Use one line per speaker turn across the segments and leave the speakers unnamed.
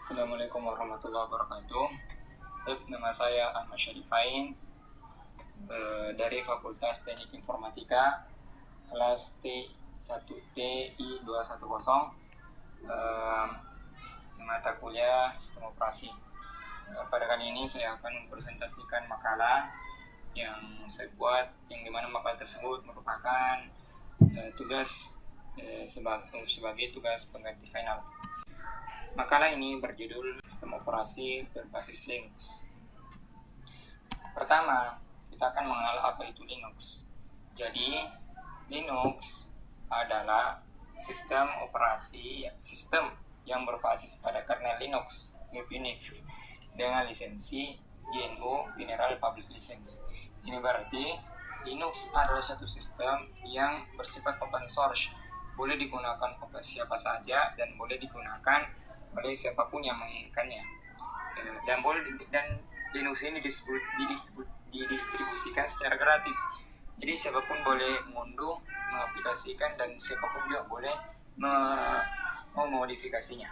Assalamualaikum warahmatullahi wabarakatuh. Nama saya Ahmad Syarifain dari Fakultas Teknik Informatika kelas T1TI210, mata kuliah Sistem Operasi. Pada kali ini saya akan mempresentasikan makalah yang saya buat, yang dimana makalah tersebut merupakan tugas sebagai tugas pengganti final. Makalah ini berjudul Sistem Operasi Berbasis Linux. Pertama, kita akan mengenal apa itu Linux. Jadi, Linux adalah sistem operasi yang berbasis pada kernel Linux, Unix, dengan lisensi GNU General Public License. Ini berarti Linux adalah satu sistem yang bersifat open source, boleh digunakan oleh siapa saja dan boleh digunakan oleh siapapun yang menginginkannya, dan Linux ini didistribusikan secara gratis. Jadi siapapun boleh mengunduh, mengaplikasikan, dan siapapun juga boleh memodifikasinya.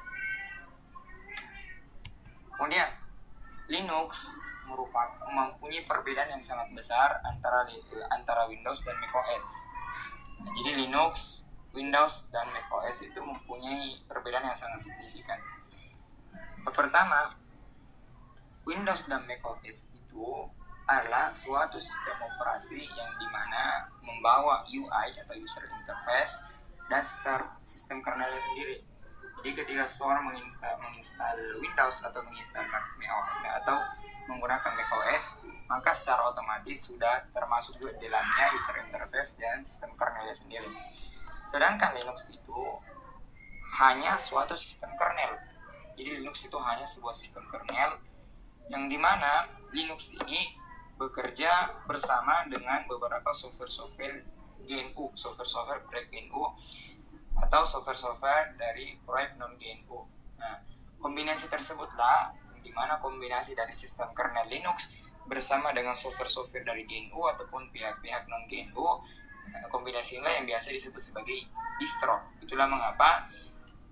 Kemudian Linux mempunyai perbedaan yang sangat besar antara Windows dan macOS. Jadi Linux, Windows, dan macOS itu mempunyai perbedaan yang sangat signifikan. Pertama, Windows dan macOS itu adalah suatu sistem operasi yang dimana membawa UI atau user interface dan sistem kernelnya sendiri. Jadi ketika seseorang menginstal Windows atau menginstal atau menggunakan macOS, maka secara otomatis sudah termasuk juga di dalamnya user interface dan sistem kernelnya sendiri. Sedangkan Linux itu hanya suatu sistem kernel. Jadi Linux itu hanya sebuah sistem kernel yang dimana Linux ini bekerja bersama dengan beberapa software GNU, software proyek GNU atau software dari proyek non GNU. Nah, kombinasi tersebutlah dimana kombinasi dari sistem kernel Linux bersama dengan software dari GNU ataupun pihak-pihak non GNU, kombinasi inilah yang biasa disebut sebagai distro. Itulah mengapa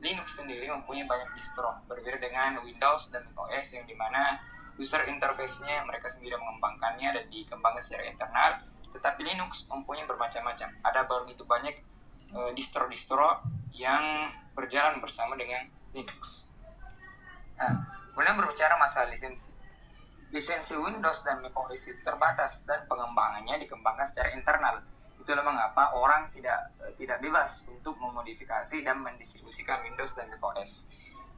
Linux sendiri mempunyai banyak distro, berbeda dengan Windows dan macOS yang dimana user interface-nya mereka sendiri mengembangkannya dan dikembangkan secara internal, tetapi Linux mempunyai bermacam-macam. Ada begitu banyak distro-distro yang berjalan bersama dengan Linux. Nah, kemudian berbicara masalah lisensi Windows dan macOS itu terbatas dan pengembangannya dikembangkan secara internal. Itulah mengapa orang tidak bebas untuk memodifikasi dan mendistribusikan Windows dan macOS.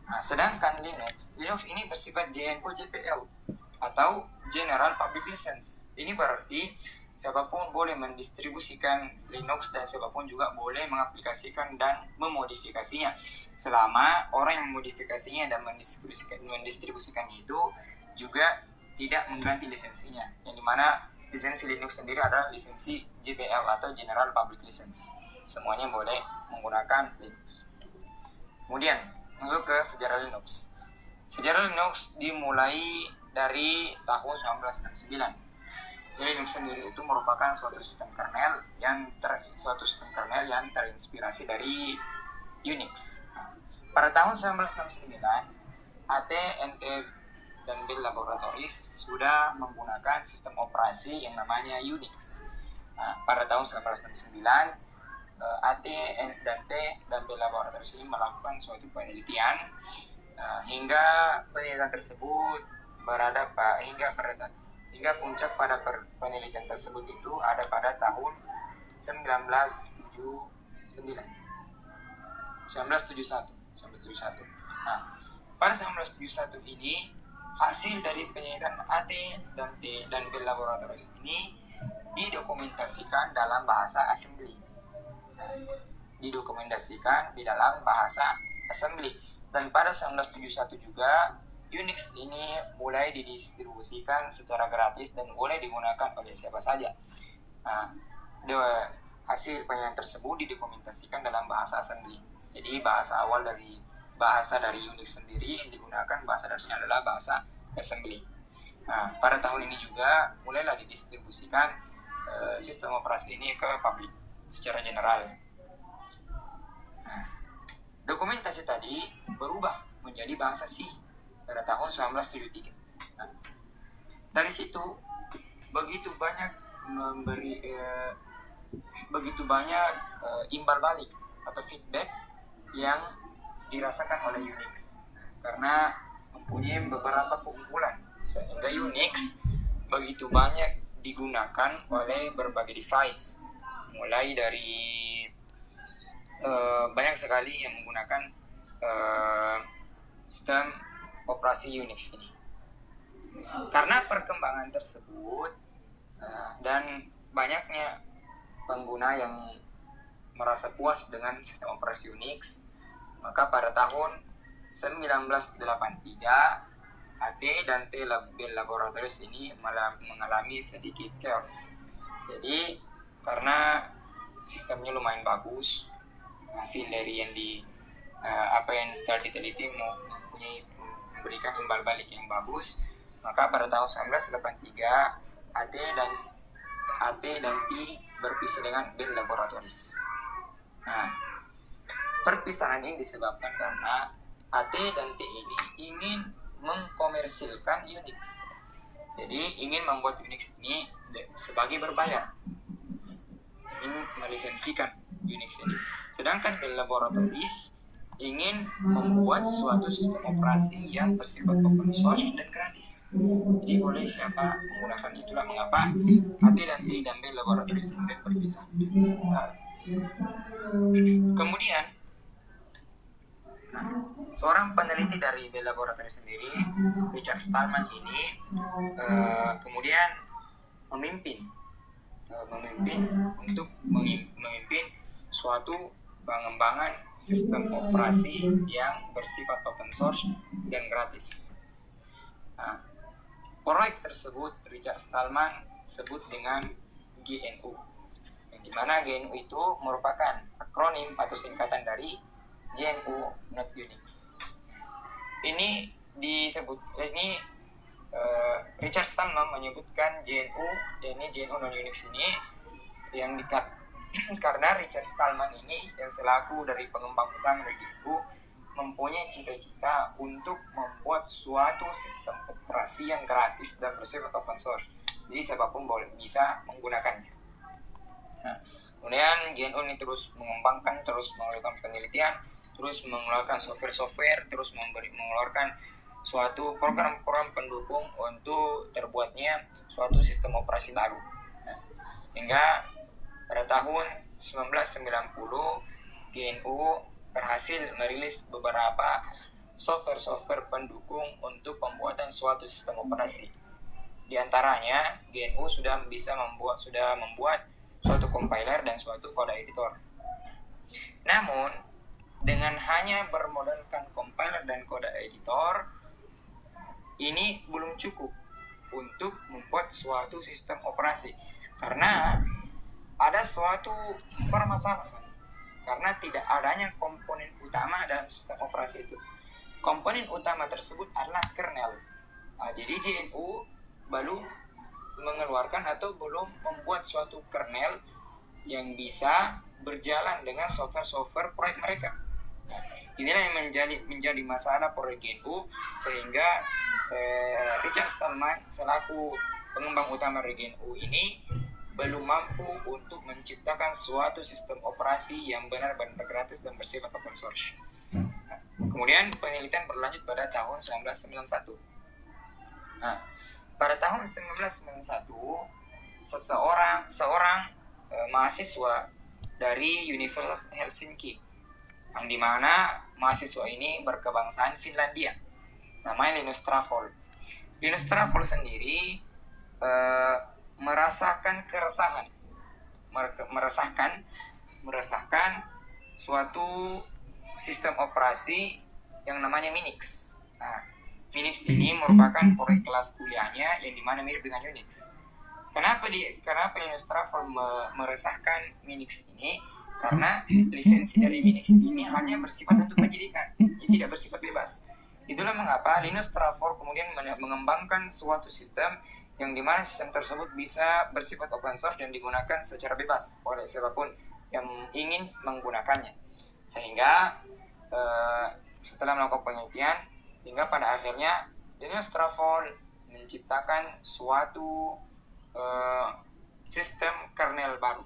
Nah, sedangkan Linux ini bersifat GNU-GPL atau General Public License. Ini berarti siapapun boleh mendistribusikan Linux dan siapapun juga boleh mengaplikasikan dan memodifikasinya, selama orang yang memodifikasinya dan mendistribusikannya itu juga tidak mengganti lisensinya, yang dimana lisensi Linux sendiri adalah lisensi GPL atau General Public License. Semuanya boleh menggunakan Linux. Kemudian masuk ke sejarah Linux. Sejarah Linux dimulai dari tahun 1969. Jadi Linux sendiri itu merupakan suatu sistem kernel yang terinspirasi dari Unix. Pada tahun 1969, AT&T dan Bell Laboratories sudah menggunakan sistem operasi yang namanya Unix. Nah, pada tahun 1969, AT&T dan Bell Laboratories ini melakukan suatu penelitian hingga penelitian tersebut hingga puncak pada penelitian tersebut itu ada pada tahun 1971. Nah, pada 1971 ini hasil dari penelitian AT&T dan Bell Laboratories ini didokumentasikan dalam bahasa assembly. Dan pada 1971 juga Unix ini mulai didistribusikan secara gratis dan boleh digunakan oleh siapa saja. Nah, hasil penelitian tersebut didokumentasikan dalam bahasa assembly. Jadi bahasa dari Unix sendiri yang digunakan, bahasa dasarnya adalah bahasa assembly. Nah, pada tahun ini juga mulailah didistribusikan sistem operasi ini ke publik secara general. Nah, dokumentasi tadi berubah menjadi bahasa C pada tahun 1973. Nah, dari situ begitu banyak imbal balik atau feedback yang dirasakan oleh Unix karena mempunyai beberapa keunggulan, sehingga Unix begitu banyak digunakan oleh berbagai device, mulai dari banyak sekali yang menggunakan sistem operasi Unix ini. Karena perkembangan tersebut dan banyaknya pengguna yang merasa puas dengan sistem operasi Unix, maka pada tahun 1983 AT dan T Bell Laboratories ini mengalami sedikit chaos. Jadi karena sistemnya lumayan bagus, hasil dari yang apa yang telah diteliti memberikan imbal balik yang bagus, maka pada tahun 1983 AT dan T berpisah dengan Bell Laboratories. Nah, perpisahan ini disebabkan karena AT dan T ini ingin mengkomersilkan Unix. Jadi ingin membuat Unix ini sebagai berbayar, ingin melisensikan Unix ini. Sedangkan Bell Laboratories ingin membuat suatu sistem operasi yang bersifat open source dan gratis. Jadi boleh siapa menggunakan. Itulah mengapa AT dan T dan Bell Laboratories kemudian berpisah. Kemudian seorang peneliti dari Bell Laboratories sendiri, Richard Stallman ini kemudian memimpin suatu pengembangan sistem operasi yang bersifat open source dan gratis. Nah, proyek tersebut Richard Stallman sebut dengan GNU, yang dimana GNU itu merupakan akronim atau singkatan dari GNU Not Unix. Ini Richard Stallman menyebutkan GNU Non Unix ini yang karena Richard Stallman ini yang selaku dari pengembang utama dari GNU mempunyai cita-cita untuk membuat suatu sistem operasi yang gratis dan bersifat open source. Jadi siapapun boleh bisa menggunakannya. Nah, kemudian GNU ini terus mengembangkan, terus melakukan penelitian, terus mengeluarkan software, terus mengeluarkan suatu program-program pendukung untuk terbuatnya suatu sistem operasi baru. Nah, hingga pada tahun 1990 GNU berhasil merilis beberapa software pendukung untuk pembuatan suatu sistem operasi. Di antaranya GNU sudah membuat suatu compiler dan suatu kode editor. Namun dengan hanya bermodalkan compiler dan kode editor ini belum cukup untuk membuat suatu sistem operasi, karena ada suatu permasalahan karena tidak adanya komponen utama dalam sistem operasi itu. Komponen utama tersebut adalah kernel. Jadi GNU belum mengeluarkan atau belum membuat suatu kernel yang bisa berjalan dengan software proyek mereka. Inilah yang menjadi masalah proyek GNU, sehingga Richard Stallman selaku pengembang utama dari GNU ini belum mampu untuk menciptakan suatu sistem operasi yang benar-benar gratis dan bersifat open source. Nah, kemudian penelitian berlanjut pada tahun 1991. Nah, pada tahun 1991 seorang mahasiswa dari Universitas Helsinki, yang dimana mahasiswa ini berkebangsaan Finlandia, namanya Linus Trafol. Linus Trafol sendiri merasakan suatu sistem operasi yang namanya Minix. Nah, Minix ini merupakan proyek kelas kuliahnya yang dimana mirip dengan Unix. Kenapa Linus Trafol meresahkan Minix ini? Karena lisensi dari Minix ini hanya bersifat untuk pendidikan, tidak bersifat bebas. Itulah mengapa Linus Trafol kemudian mengembangkan suatu sistem yang dimana sistem tersebut bisa bersifat open source dan digunakan secara bebas oleh siapapun yang ingin menggunakannya. Sehingga setelah melakukan penelitian, Hingga pada akhirnya Linus Torvalds menciptakan suatu sistem kernel baru.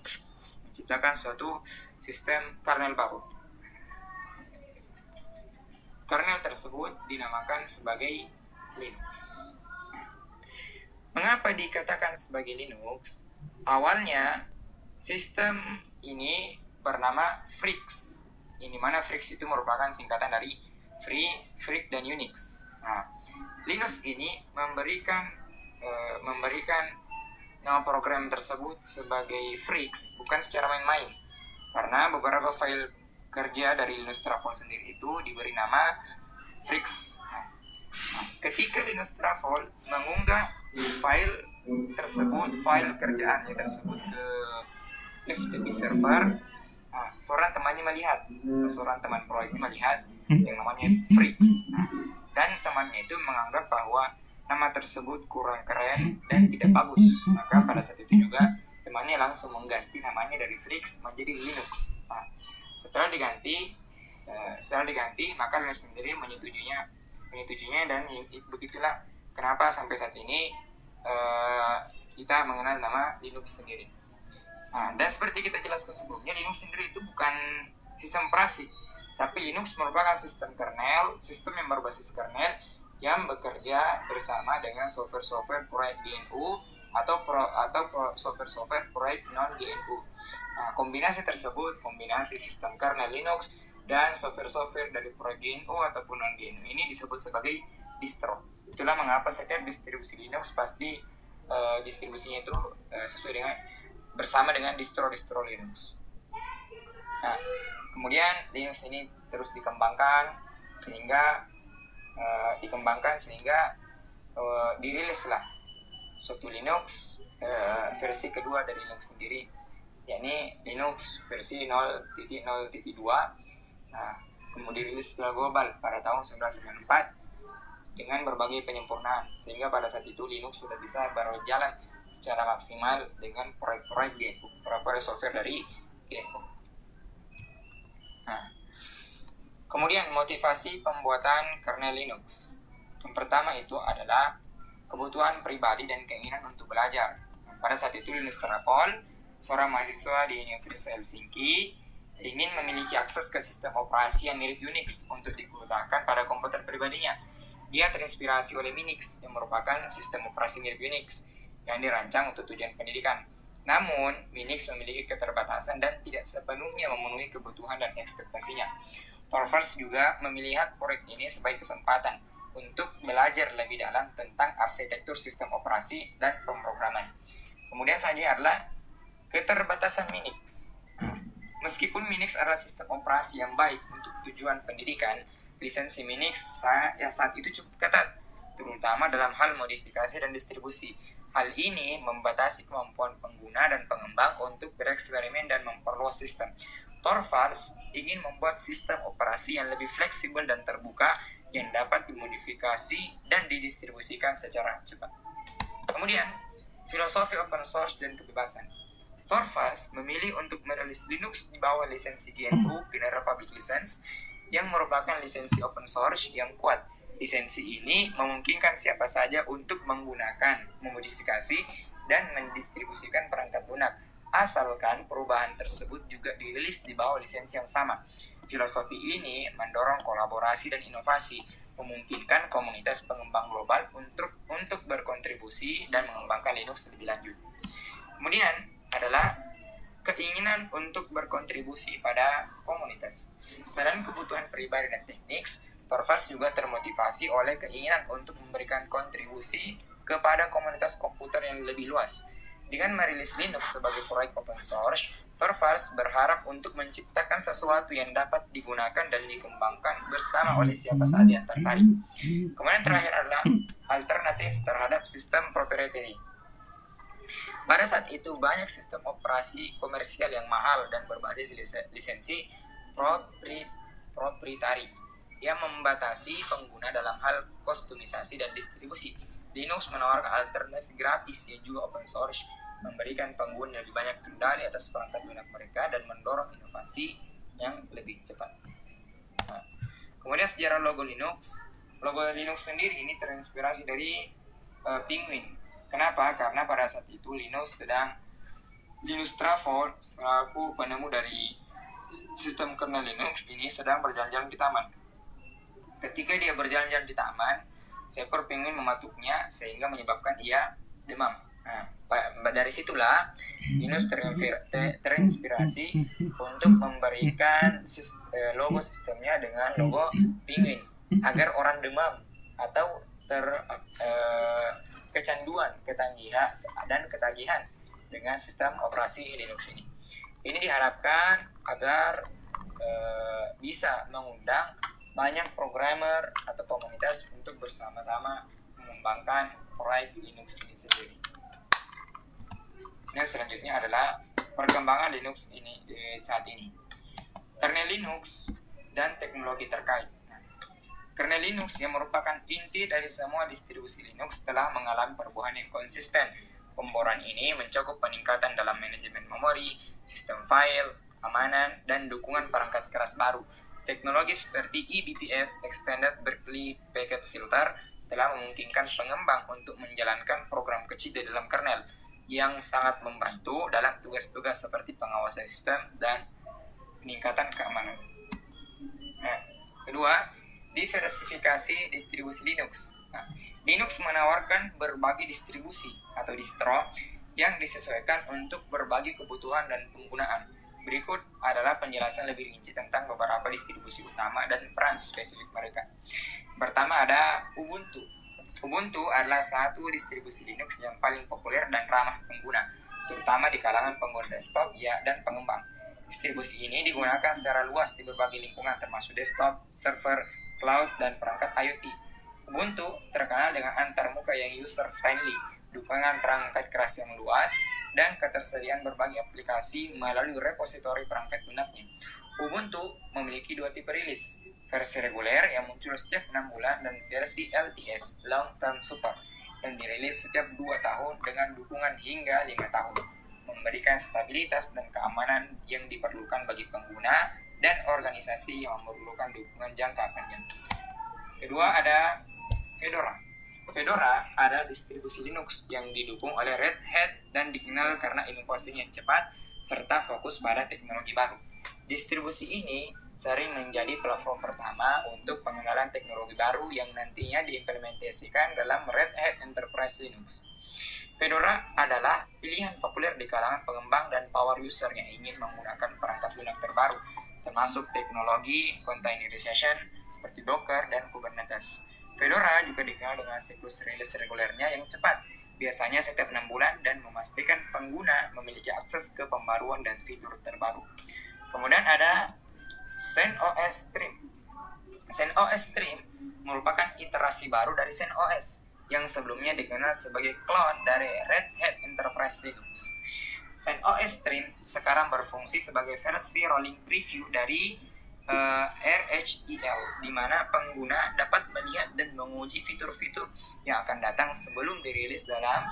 Kernel tersebut dinamakan sebagai Linux. Mengapa dikatakan sebagai Linux? Awalnya sistem ini bernama Frix. Ini mana Frix itu merupakan singkatan dari Free, Freak, dan Unix. Nah, Linux ini memberikan nama program tersebut sebagai Frix bukan secara main-main, karena beberapa file kerja dari Linus Torvalds sendiri itu diberi nama Frix. Nah, ketika Linus Torvalds mengunggah file kerjaannya tersebut ke FTP server, seorang teman proyeknya melihat yang namanya Frix. Dan temannya itu menganggap bahwa nama tersebut kurang keren dan tidak bagus. Maka pada saat itu juga temannya langsung mengganti namanya dari Frix menjadi Linux. Setelah diganti, maka Linux sendiri menyetujuinya, dan begitulah kenapa sampai saat ini kita mengenal nama Linux sendiri. Dan seperti kita jelaskan sebelumnya, Linux sendiri itu bukan sistem operasi, tapi Linux merupakan sistem yang berbasis kernel yang bekerja bersama dengan software proyek GNU atau software proyek non GNU. Kombinasi sistem kernel Linux dan software dari proyek GNU ataupun non GNU ini disebut sebagai distro. Itulah mengapa setiap distribusi Linux pasti distribusinya itu sesuai dengan bersama dengan distro Linux. Kemudian Linux ini terus dikembangkan sehingga dirilislah suatu Linux versi kedua dari Linux sendiri, yakni Linux versi 0.0.2. Kemudian dirilis secara global pada tahun 1994 dengan berbagai penyempurnaan, sehingga pada saat itu Linux sudah bisa berjalan secara maksimal dengan proyek-proyek GNU, proyek software dari GNU. Kemudian motivasi pembuatan kernel Linux. Yang pertama itu adalah kebutuhan pribadi dan keinginan untuk belajar. Pada saat itu Linus Torvalds, seorang mahasiswa di Universitas Helsinki, ingin memiliki akses ke sistem operasi yang mirip Unix untuk digunakan pada komputer pribadinya. Dia terinspirasi oleh Minix yang merupakan sistem operasi mirip Unix yang dirancang untuk tujuan pendidikan. Namun, Minix memiliki keterbatasan dan tidak sepenuhnya memenuhi kebutuhan dan ekspektasinya. Torvalds juga melihat proyek ini sebagai kesempatan untuk belajar lebih dalam tentang arsitektur sistem operasi dan pemrograman. Kemudian selanjutnya adalah keterbatasan Minix. Meskipun Minix adalah sistem operasi yang baik untuk tujuan pendidikan, lisensi Minix saat itu cukup ketat, terutama dalam hal modifikasi dan distribusi. Hal ini membatasi kemampuan pengguna dan pengembang untuk bereksperimen dan memperluas sistem. Torvalds ingin membuat sistem operasi yang lebih fleksibel dan terbuka yang dapat dimodifikasi dan didistribusikan secara cepat. Kemudian, filosofi open source dan kebebasan. Torvalds memilih untuk merilis Linux di bawah lisensi GNU General Public License yang merupakan lisensi open source yang kuat. Lisensi ini memungkinkan siapa saja untuk menggunakan, memodifikasi, dan mendistribusikan perangkat lunak, asalkan perubahan tersebut juga dirilis di bawah lisensi yang sama. Filosofi ini mendorong kolaborasi dan inovasi, memungkinkan komunitas pengembang global untuk berkontribusi dan mengembangkan Linux lebih lanjut. Kemudian adalah keinginan untuk berkontribusi pada komunitas. Selain kebutuhan pribadi dan teknik, Torvalds juga termotivasi oleh keinginan untuk memberikan kontribusi kepada komunitas komputer yang lebih luas. Dengan merilis Linux sebagai proyek open source, Torvalds berharap untuk menciptakan sesuatu yang dapat digunakan dan dikembangkan bersama oleh siapa saja yang tertarik. Kemudian terakhir adalah alternatif terhadap sistem proprietary. Pada saat itu banyak sistem operasi komersial yang mahal dan berbasis lisensi proprietary yang membatasi pengguna dalam hal kostumisasi dan distribusi. Linux menawarkan alternatif gratis yang juga open source, memberikan pengguna lebih banyak kendali atas perangkat lunak mereka dan mendorong inovasi yang lebih cepat. Kemudian sejarah logo Linux. Logo Linux sendiri ini terinspirasi dari Penguin. Kenapa? Karena pada saat itu Linus Torvalds selaku penemu dari sistem kernel Linux ini sedang berjalan-jalan di taman. Ketika dia berjalan-jalan di taman, seekor penguin mematuknya sehingga menyebabkan ia demam. Nah, dari situlah Linus terinspirasi untuk memberikan logo sistemnya dengan logo penguin agar orang demam atau kecanduan, ketagihan dengan sistem operasi Linux ini. Ini diharapkan agar bisa mengundang banyak programmer atau komunitas untuk bersama-sama mengembangkan proyek Linux ini sendiri. Nah, selanjutnya adalah perkembangan Linux ini saat ini. Kernel Linux dan teknologi terkait. Kernel Linux yang merupakan inti dari semua distribusi Linux telah mengalami perubahan yang konsisten. Pemboran ini mencakup peningkatan dalam manajemen memori, sistem file, keamanan, dan dukungan perangkat keras baru. Teknologi seperti eBPF, Extended Berkeley Packet Filter, telah memungkinkan pengembang untuk menjalankan program kecil di dalam kernel yang sangat membantu dalam tugas-tugas seperti pengawasan sistem dan peningkatan keamanan. Nah, kedua, diversifikasi distribusi Linux. Nah, Linux menawarkan berbagai distribusi atau distro yang disesuaikan untuk berbagai kebutuhan dan penggunaan. Berikut adalah penjelasan lebih rinci tentang beberapa distribusi utama dan peran spesifik mereka. Pertama ada Ubuntu. Ubuntu adalah satu distribusi Linux yang paling populer dan ramah pengguna, terutama di kalangan pengguna desktop dan pengembang. Distribusi ini digunakan secara luas di berbagai lingkungan termasuk desktop, server, cloud, dan perangkat IoT. Ubuntu terkenal dengan antarmuka yang user-friendly, dukungan perangkat keras yang luas, dan ketersediaan berbagai aplikasi melalui repositori perangkat lunaknya. Ubuntu memiliki dua tipe rilis, versi reguler yang muncul setiap 6 bulan dan versi LTS, Long Term Support, yang dirilis setiap 2 tahun dengan dukungan hingga 5 tahun, memberikan stabilitas dan keamanan yang diperlukan bagi pengguna dan organisasi yang memerlukan dukungan jangka panjang. Kedua ada Fedora. Fedora adalah distribusi Linux yang didukung oleh Red Hat dan dikenal karena inovasinya yang cepat serta fokus pada teknologi baru. Distribusi ini sering menjadi platform pertama untuk pengenalan teknologi baru yang nantinya diimplementasikan dalam Red Hat Enterprise Linux. Fedora adalah pilihan populer di kalangan pengembang dan power user yang ingin menggunakan perangkat lunak terbaru, termasuk teknologi containerization seperti Docker dan Kubernetes. Fedora juga dikenal dengan siklus rilis regulernya yang cepat, biasanya setiap 6 bulan, dan memastikan pengguna memiliki akses ke pembaruan dan fitur terbaru. Kemudian ada CentOS Stream. CentOS Stream merupakan iterasi baru dari CentOS yang sebelumnya dikenal sebagai clone dari Red Hat Enterprise Linux. CentOS Stream sekarang berfungsi sebagai versi rolling preview dari RHEL, di mana pengguna dapat melihat dan menguji fitur-fitur yang akan datang sebelum dirilis dalam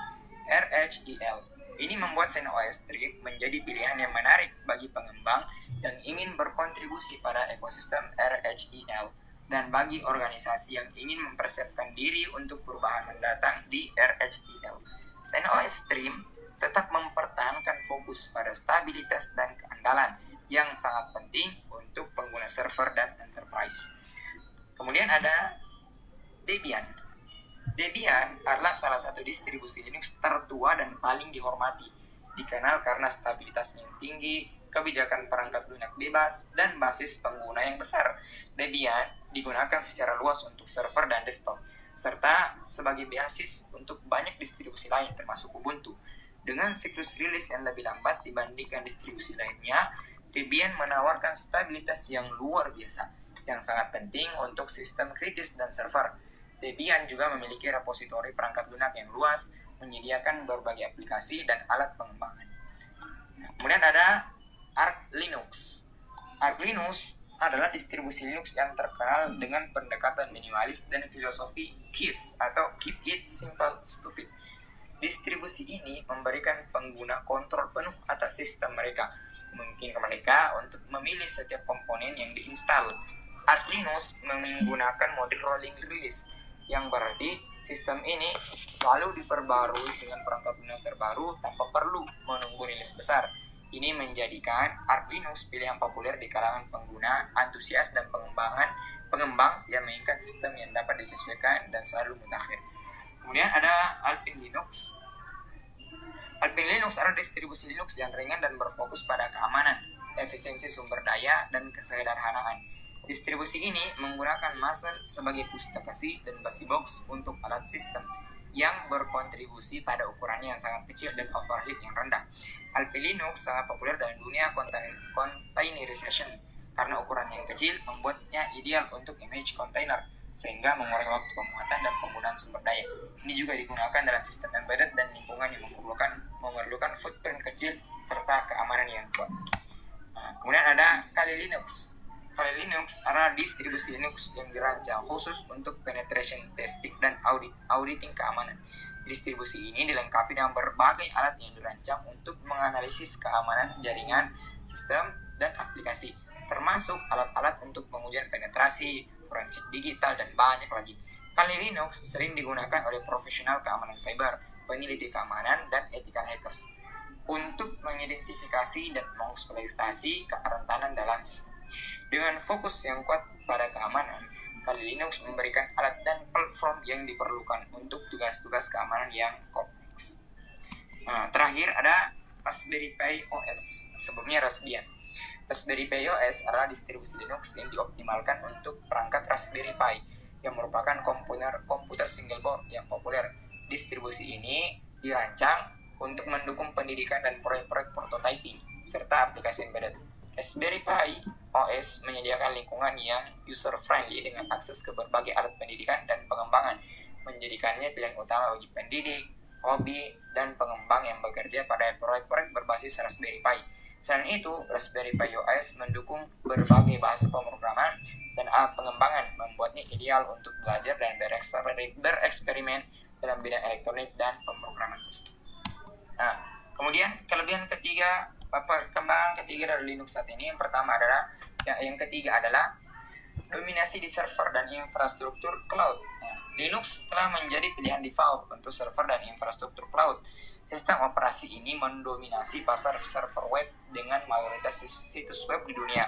RHEL. Ini membuat CentOS Stream menjadi pilihan yang menarik bagi pengembang yang ingin berkontribusi pada ekosistem RHEL dan bagi organisasi yang ingin mempersiapkan diri untuk perubahan mendatang di RHEL. CentOS Stream tetap mempertahankan fokus pada stabilitas dan keandalan yang sangat penting untuk pengguna server dan enterprise. Kemudian ada Debian. Debian adalah salah satu distribusi Linux tertua dan paling dihormati, dikenal karena stabilitasnya yang tinggi, kebijakan perangkat lunak bebas, dan basis pengguna yang besar. Debian digunakan secara luas untuk server dan desktop, serta sebagai basis untuk banyak distribusi lain termasuk Ubuntu. Dengan siklus rilis yang lebih lambat dibandingkan distribusi lainnya, Debian menawarkan stabilitas yang luar biasa, yang sangat penting untuk sistem kritis dan server. Debian juga memiliki repositori perangkat lunak yang luas, menyediakan berbagai aplikasi dan alat pengembangan. Kemudian ada Arch Linux. Arch Linux adalah distribusi Linux yang terkenal dengan pendekatan minimalis dan filosofi KISS atau Keep It Simple Stupid. Distribusi ini memberikan pengguna kontrol penuh atas sistem mereka, memungkinkan mereka untuk memilih setiap komponen yang diinstal Arch Linux menggunakan model rolling release, yang berarti sistem ini selalu diperbarui dengan perangkat lunak terbaru tanpa perlu menunggu rilis besar. Ini menjadikan Arch Linux pilihan populer di kalangan pengguna, antusias, dan pengembang yang menginginkan sistem yang dapat disesuaikan dan selalu mutakhir. Kemudian ada Alpine Linux. Alpine Linux adalah distribusi Linux yang ringan dan berfokus pada keamanan, efisiensi sumber daya, dan kesederhanaan. Distribusi ini menggunakan Muscle sebagai pustaka dan basi box untuk alat sistem yang berkontribusi pada ukurannya yang sangat kecil dan overheat yang rendah. Alpine Linux sangat populer dalam dunia containerization karena ukurannya yang kecil membuatnya ideal untuk image container, sehingga mengurangi waktu pembuatan dan penggunaan sumber daya. Ini juga digunakan dalam sistem embedded dan lingkungan yang memerlukan footprint kecil serta keamanan yang kuat. Kemudian ada Kali Linux. Kali Linux adalah distribusi Linux yang dirancang khusus untuk penetration testing dan auditing keamanan. Distribusi ini dilengkapi dengan berbagai alat yang dirancang untuk menganalisis keamanan jaringan, sistem, dan aplikasi, termasuk alat-alat untuk pengujian penetrasi, forensik digital, dan banyak lagi. Kali Linux sering digunakan oleh profesional keamanan cyber, peneliti keamanan, dan ethical hackers untuk mengidentifikasi dan mengeksploitasi kerentanan dalam sistem. Dengan fokus yang kuat pada keamanan, Kali Linux memberikan alat dan platform yang diperlukan untuk tugas-tugas keamanan yang kompleks. Terakhir ada Raspberry Pi OS, sebelumnya Raspbian. Raspberry Pi OS adalah distribusi Linux yang dioptimalkan untuk perangkat Raspberry Pi, yang merupakan komputer single board yang populer. Distribusi ini dirancang untuk mendukung pendidikan dan proyek-proyek prototyping, serta aplikasi embedded. Raspberry Pi OS menyediakan lingkungan yang user-friendly dengan akses ke berbagai alat pendidikan dan pengembangan, menjadikannya pilihan utama bagi pendidik, hobi, dan pengembang yang bekerja pada proyek-proyek berbasis Raspberry Pi. Selain itu, Raspberry Pi OS mendukung berbagai bahasa pemrograman dan alat pengembangan, membuatnya ideal untuk belajar dan bereksperimen dalam bidang elektronik dan pemrograman. Kemudian perkembangan ketiga dari Linux saat ini, yang ketiga adalah dominasi di server dan infrastruktur cloud. Linux telah menjadi pilihan default untuk server dan infrastruktur cloud. Sistem operasi ini mendominasi pasar server web dengan mayoritas situs web di dunia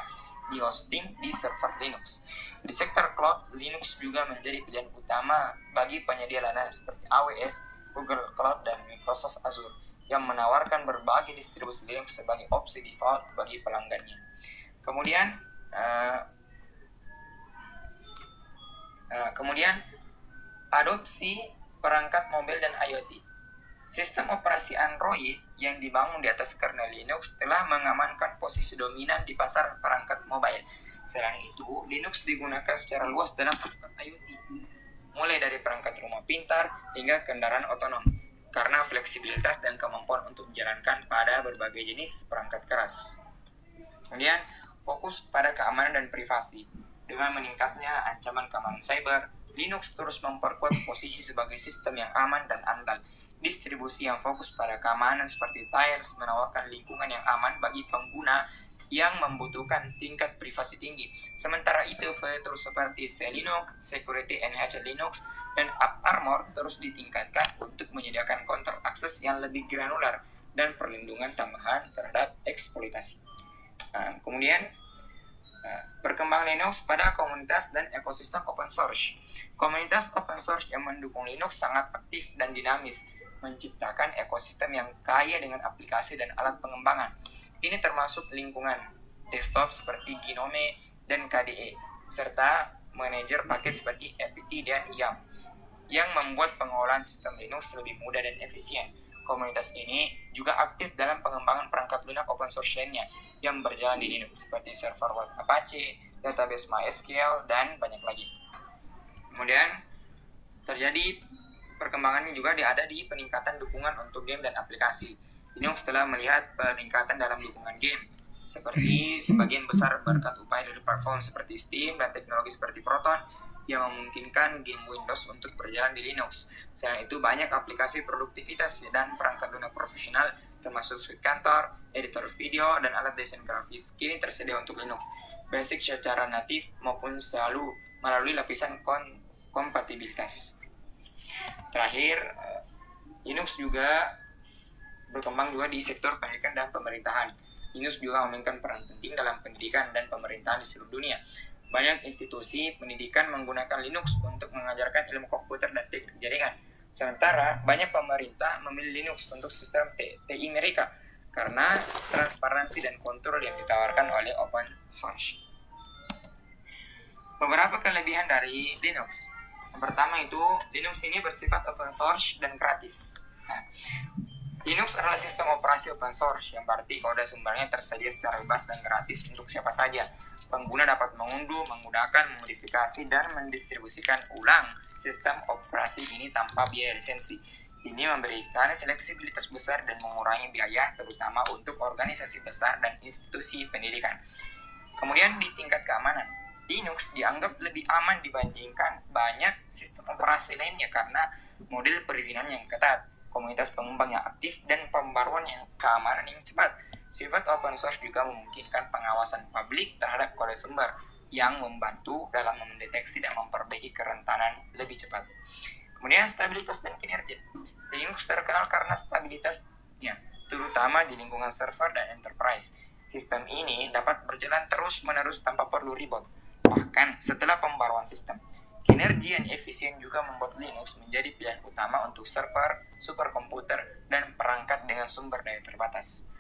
di-hosting di server Linux. Di sektor cloud, Linux juga menjadi pilihan utama bagi penyedia layanan seperti AWS, Google Cloud, dan Microsoft Azure, yang menawarkan berbagai distribusi Linux sebagai opsi default bagi pelanggannya. Kemudian adopsi perangkat mobil dan IoT. Sistem operasi Android yang dibangun di atas kernel Linux telah mengamankan posisi dominan di pasar perangkat mobile. Selain itu, Linux digunakan secara luas dalam perangkat IoT, mulai dari perangkat rumah pintar hingga kendaraan otonom, karena fleksibilitas dan kemampuan untuk menjalankan pada berbagai jenis perangkat keras. Kemudian, fokus pada keamanan dan privasi. Dengan meningkatnya ancaman keamanan cyber, Linux terus memperkuat posisi sebagai sistem yang aman dan andal. Distribusi yang fokus pada keamanan seperti Tails menawarkan lingkungan yang aman bagi pengguna yang membutuhkan tingkat privasi tinggi. Sementara itu, fitur seperti Linux, Security Enhanced Linux, dan AppArmor terus ditingkatkan untuk menyediakan counter akses yang lebih granular dan perlindungan tambahan terhadap eksploitasi. Kemudian, perkembangan Linux pada komunitas dan ekosistem open source. Komunitas open source yang mendukung Linux sangat aktif dan dinamis, menciptakan ekosistem yang kaya dengan aplikasi dan alat pengembangan. Ini termasuk lingkungan desktop seperti Gnome dan KDE, serta manajer paket seperti apt dan IAM, yang membuat pengelolaan sistem Linux lebih mudah dan efisien. Komunitas ini juga aktif dalam pengembangan perangkat lunak open source lainnya yang berjalan di Linux, seperti server web Apache, database MySQL, dan banyak lagi. Kemudian, terjadi perkembangan juga ada di peningkatan dukungan untuk game dan aplikasi. Linux telah melihat peningkatan dalam dukungan game, seperti sebagian besar berkat upaya dari platform seperti Steam dan teknologi seperti Proton yang memungkinkan game Windows untuk berjalan di Linux. Selain itu, banyak aplikasi produktivitas dan perangkat lunak profesional termasuk suite kantor, editor video, dan alat desain grafis kini tersedia untuk Linux. basic secara natif maupun selalu melalui lapisan kompatibilitas. Terakhir, Linux juga berkembang juga di sektor pendidikan dan pemerintahan. Linux juga memainkan peran penting dalam pendidikan dan pemerintahan di seluruh dunia. Banyak institusi pendidikan menggunakan Linux untuk mengajarkan ilmu komputer dan teknik jaringan. Sementara banyak pemerintah memilih Linux untuk sistem TI mereka karena transparansi dan kontrol yang ditawarkan oleh open source. Beberapa kelebihan dari Linux. Yang pertama itu, Linux ini bersifat open source dan gratis. Nah, Linux adalah sistem operasi open source, yang berarti kode sumbernya tersedia secara bebas dan gratis untuk siapa saja. Pengguna dapat mengunduh, menggunakan, memodifikasi, dan mendistribusikan ulang sistem operasi ini tanpa biaya lisensi. Ini memberikan fleksibilitas besar dan mengurangi biaya, terutama untuk organisasi besar dan institusi pendidikan. Kemudian di tingkat keamanan, Linux dianggap lebih aman dibandingkan banyak sistem operasi lainnya karena model perizinan yang ketat, komunitas pengembang yang aktif, dan pembaruan yang keamanan yang cepat. Sifat open source juga memungkinkan pengawasan publik terhadap kode sumber yang membantu dalam mendeteksi dan memperbaiki kerentanan lebih cepat. Kemudian stabilitas dan kinerja. Linux terkenal karena stabilitasnya, terutama di lingkungan server dan enterprise. Sistem ini dapat berjalan terus-menerus tanpa perlu reboot, bahkan setelah pembaruan sistem. Kinerja yang efisien juga membuat Linux menjadi pilihan utama untuk server, superkomputer, dan perangkat dengan sumber daya terbatas.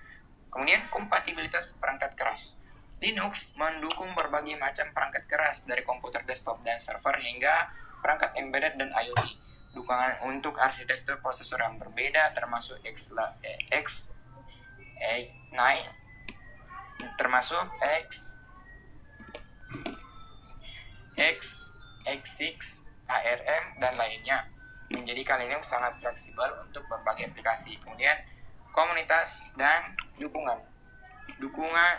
Kemudian kompatibilitas perangkat keras. Linux mendukung berbagai macam perangkat keras dari komputer desktop dan server hingga perangkat embedded dan IoT. Dukungan untuk arsitektur prosesor yang berbeda termasuk X6, ARM, dan lainnya, menjadikan Linux sangat fleksibel untuk berbagai aplikasi. Kemudian komunitas dan dukungan.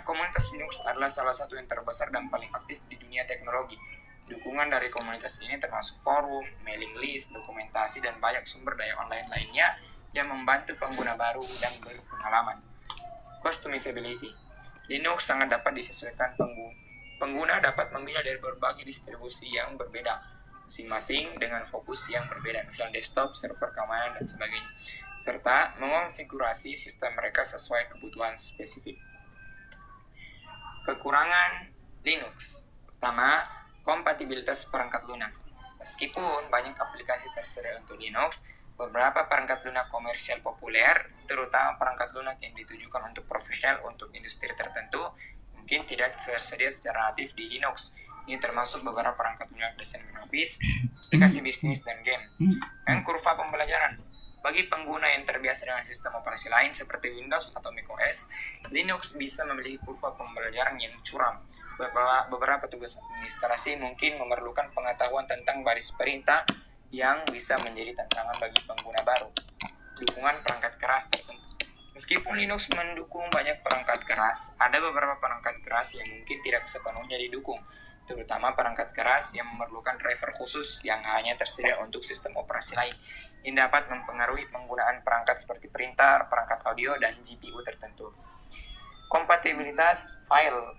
Komunitas Linux adalah salah satu yang terbesar dan paling aktif di dunia teknologi. Dukungan dari komunitas ini termasuk forum, mailing list, dokumentasi, dan banyak sumber daya online lainnya yang membantu pengguna baru dan berpengalaman. Customizability. Linux sangat dapat disesuaikan pengguna dapat memilih dari berbagai distribusi yang berbeda, masing-masing dengan fokus yang berbeda, misalnya desktop, server keamanan, dan sebagainya, serta mengonfigurasi sistem mereka sesuai kebutuhan spesifik. Kekurangan Linux. Pertama, kompatibilitas perangkat lunak. Meskipun banyak aplikasi tersedia untuk Linux, beberapa perangkat lunak komersial populer, terutama perangkat lunak yang ditujukan untuk profesional untuk industri tertentu, mungkin tidak tersedia secara natif di Linux. Ini termasuk beberapa perangkat lunak desain grafis, aplikasi bisnis, dan game. Dan kurva pembelajaran. Bagi pengguna yang terbiasa dengan sistem operasi lain seperti Windows atau macOS, Linux bisa memiliki kurva pembelajaran yang curam. Beberapa tugas administrasi mungkin memerlukan pengetahuan tentang baris perintah yang bisa menjadi tantangan bagi pengguna baru. Dukungan perangkat keras tertentu. Meskipun Linux mendukung banyak perangkat keras, ada beberapa perangkat keras yang mungkin tidak sepenuhnya didukung, terutama perangkat keras yang memerlukan driver khusus yang hanya tersedia untuk sistem operasi lain. Ini dapat mempengaruhi penggunaan perangkat seperti printer, perangkat audio, dan GPU tertentu. Kompatibilitas file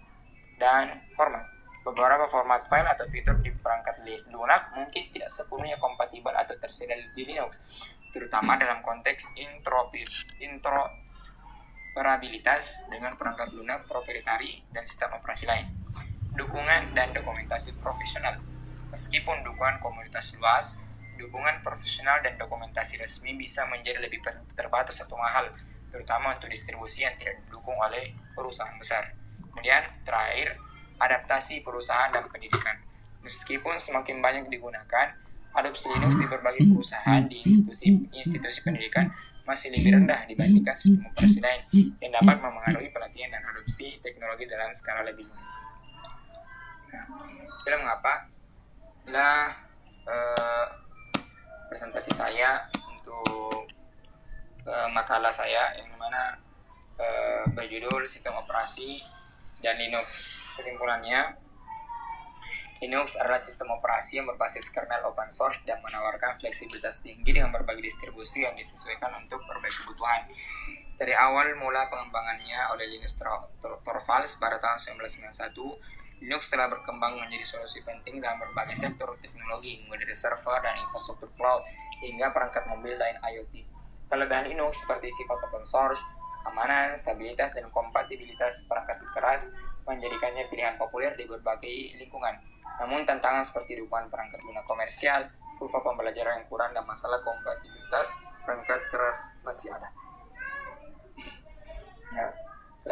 dan format. Beberapa format file atau fitur di perangkat lunak mungkin tidak sepenuhnya kompatibel atau tersedia di Linux, terutama dalam konteks interoperabilitas dengan perangkat lunak proprietari dan sistem operasi lain. Dukungan dan dokumentasi profesional. Meskipun dukungan komunitas luas, dukungan profesional dan dokumentasi resmi bisa menjadi lebih terbatas atau mahal, terutama untuk distribusi yang tidak didukung oleh perusahaan besar. Kemudian terakhir, adaptasi perusahaan dan pendidikan. Meskipun semakin banyak digunakan, adopsi Linux di berbagai perusahaan di institusi pendidikan masih lebih rendah dibandingkan sistem operasi lain yang dapat memengaruhi pelatihan dan adopsi teknologi dalam skala lebih luas. Itulah mengapa presentasi saya untuk makalah saya yang mana berjudul Sistem Operasi dan Linux. Kesimpulannya, Linux adalah sistem operasi yang berbasis kernel open source dan menawarkan fleksibilitas tinggi dengan berbagai distribusi yang disesuaikan untuk berbagai kebutuhan. Dari awal mula pengembangannya oleh Linus Torvalds pada tahun 1991, Linux telah berkembang menjadi solusi penting dalam berbagai sektor teknologi, mulai dari server dan infrastruktur cloud hingga perangkat mobil dan IoT. Kelebihan Linux seperti sifat open source, keamanan, stabilitas, dan kompatibilitas perangkat keras menjadikannya pilihan populer di berbagai lingkungan. Namun tantangan seperti dukungan perangkat guna komersial, kurva pembelajaran yang kurang, dan masalah kompatibilitas perangkat keras masih ada. Nah,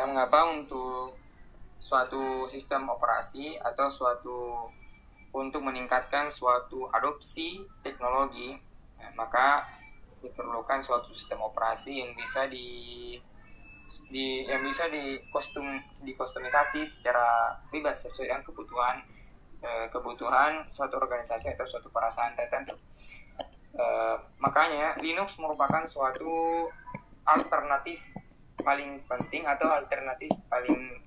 mengapa untuk suatu sistem operasi atau untuk meningkatkan suatu adopsi teknologi, maka diperlukan suatu sistem operasi yang bisa dikustomisasi secara bebas sesuai dengan kebutuhan suatu organisasi atau suatu perasaan tertentu. Makanya Linux merupakan suatu alternatif paling penting atau alternatif paling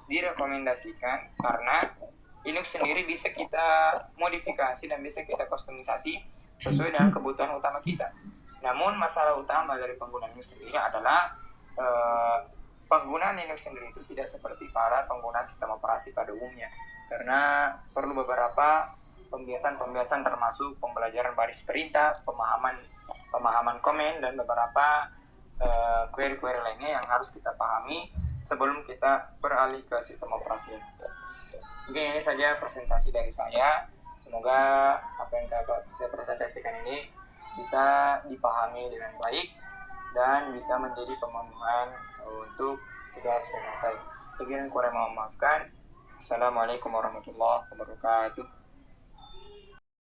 direkomendasikan, karena Linux sendiri bisa kita modifikasi dan bisa kita kustomisasi sesuai dengan kebutuhan utama kita. Namun masalah utama dari penggunaan Linux sendiri adalah penggunaan Linux sendiri itu tidak seperti para penggunaan sistem operasi pada umumnya, karena perlu beberapa pembiasan termasuk pembelajaran baris perintah, pemahaman komen, dan beberapa query-query lainnya yang harus kita pahami sebelum kita beralih ke sistem operasi. Mungkin ini saja presentasi dari saya. Semoga apa yang saya presentasikan ini bisa dipahami dengan baik dan bisa menjadi pemenuhan untuk tugas saya. Kurang mohon maafkan. Assalamualaikum warahmatullahi wabarakatuh.